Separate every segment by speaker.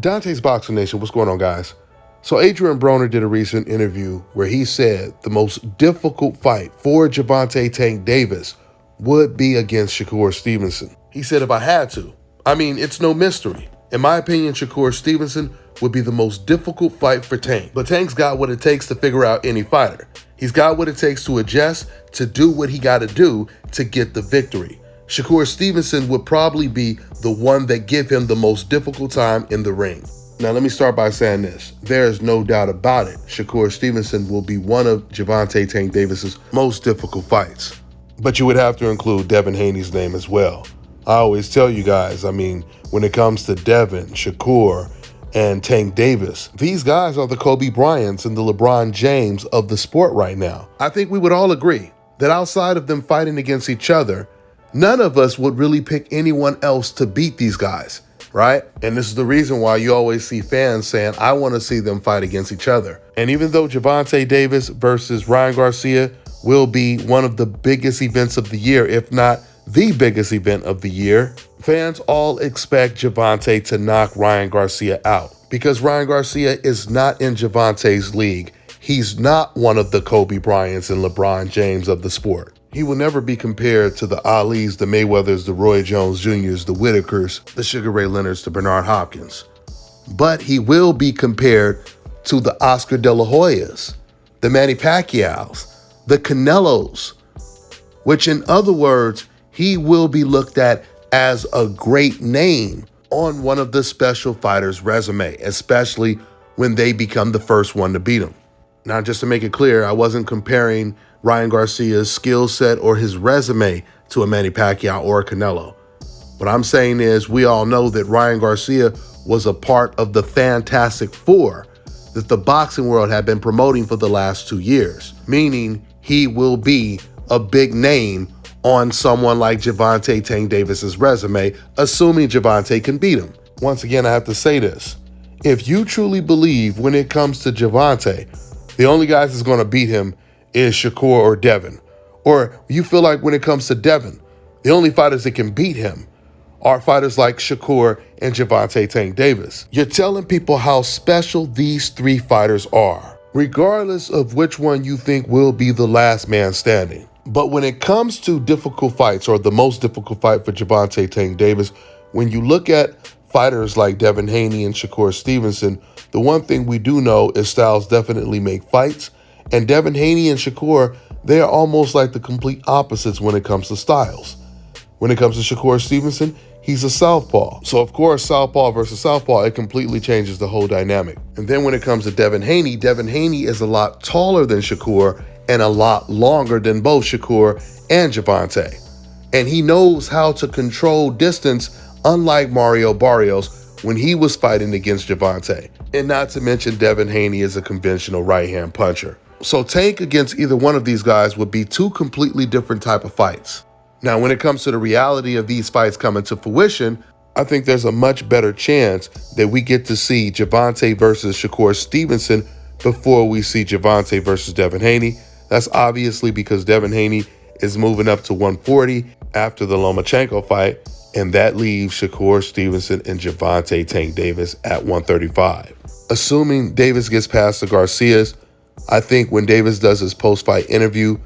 Speaker 1: Dante's Boxing Nation, what's going on, guys? So Adrian Broner did a recent interview where he said the most difficult fight for Gervonta Tank Davis would be against Shakur Stevenson. He said, if I had to, it's no mystery. In my opinion, Shakur Stevenson would be the most difficult fight for Tank. But Tank's got what it takes to figure out any fighter. He's got what it takes to adjust, to do what he got to do to get the victory. Shakur Stevenson would probably be the one that give him the most difficult time in the ring. Now, let me start by saying this. There is no doubt about it. Shakur Stevenson will be one of Gervonta Tank Davis's most difficult fights. But you would have to include Devin Haney's name as well. I always tell you guys, when it comes to Devin, Shakur, and Tank Davis, these guys are the Kobe Bryants and the LeBron James of the sport right now. I think we would all agree that outside of them fighting against each other, none of us would really pick anyone else to beat these guys, right? And this is the reason why you always see fans saying, I want to see them fight against each other. And even though Gervonta Davis versus Ryan Garcia will be one of the biggest events of the year, if not the biggest event of the year, fans all expect Gervonta to knock Ryan Garcia out because Ryan Garcia is not in Gervonta's league. He's not one of the Kobe Bryants and LeBron James of the sport. He will never be compared to the Alis, the Mayweathers, the Roy Jones Jr.'s, the Whitakers, the Sugar Ray Leonards, the Bernard Hopkins. But he will be compared to the Oscar De La Hoyas, the Manny Pacquiaos, the Canelos, which in other words, he will be looked at as a great name on one of the special fighters' resume, especially when they become the first one to beat him. Now, just to make it clear, I wasn't comparing Ryan Garcia's skill set or his resume to a Manny Pacquiao or a Canelo. What I'm saying is we all know that Ryan Garcia was a part of the Fantastic Four that the boxing world had been promoting for the last 2 years, meaning he will be a big name on someone like Gervonta Tank Davis's resume, assuming Gervonta can beat him. Once again, I have to say this. If you truly believe when it comes to Gervonta, the only guys that's going to beat him is Shakur or Devin, or you feel like when it comes to Devin, the only fighters that can beat him are fighters like Shakur and Gervonta Tank Davis, you're telling people how special these three fighters are, regardless of which one you think will be the last man standing. But when it comes to difficult fights, or the most difficult fight for Gervonta Tank Davis, when you look at fighters like Devin Haney and Shakur Stevenson, the one thing we do know is styles definitely make fights. And Devin Haney and Shakur, they are almost like the complete opposites when it comes to styles. When it comes to Shakur Stevenson, he's a southpaw. So of course, southpaw versus southpaw, it completely changes the whole dynamic. And then when it comes to Devin Haney is a lot taller than Shakur and a lot longer than both Shakur and Gervonta. And he knows how to control distance, unlike Mario Barrios when he was fighting against Gervonta. And not to mention Devin Haney is a conventional right-hand puncher. So Tank against either one of these guys would be two completely different type of fights. Now, when it comes to the reality of these fights coming to fruition, I think there's a much better chance that we get to see Gervonta versus Shakur Stevenson before we see Gervonta versus Devin Haney. That's obviously because Devin Haney is moving up to 140 after the Lomachenko fight, and that leaves Shakur Stevenson and Gervonta Tank Davis at 135. Assuming Davis gets past the Garcias, I think when Davis does his post-fight interview,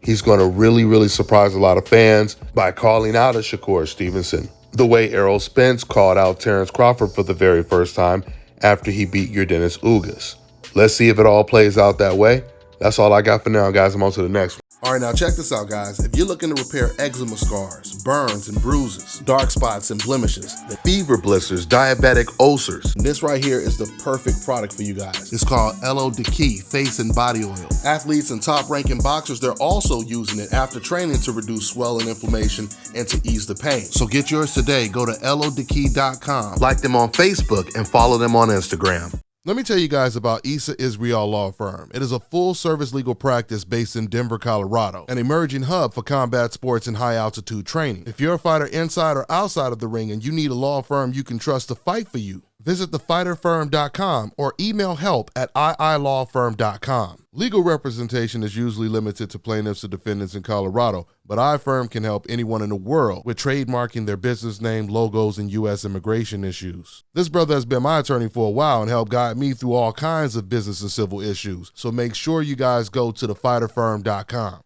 Speaker 1: he's going to really surprise a lot of fans by calling out a Shakur Stevenson, the way Errol Spence called out Terrence Crawford for the very first time after he beat Yordenis Ugas. Let's see if it all plays out that way. That's all I got for now, guys. I'm on to the next one. All right, now check this out, guys. If you're looking to repair eczema scars, burns and bruises, dark spots and blemishes, the fever blisters, diabetic ulcers, this right here is the perfect product for you guys. It's called Elo Diki Face and Body Oil. Athletes and top-ranking boxers, they're also using it after training to reduce swelling, inflammation, and to ease the pain. So get yours today. Go to elodiki.com, like them on Facebook, and follow them on Instagram. Let me tell you guys about Issa Israel Law Firm. It is a full-service legal practice based in Denver, Colorado, an emerging hub for combat sports and high-altitude training. If you're a fighter inside or outside of the ring and you need a law firm you can trust to fight for you, visit thefighterfirm.com or email help@iilawfirm.com. Legal representation is usually limited to plaintiffs or defendants in Colorado, but our firm can help anyone in the world with trademarking their business name, logos, and U.S. immigration issues. This brother has been my attorney for a while and helped guide me through all kinds of business and civil issues, so make sure you guys go to thefighterfirm.com.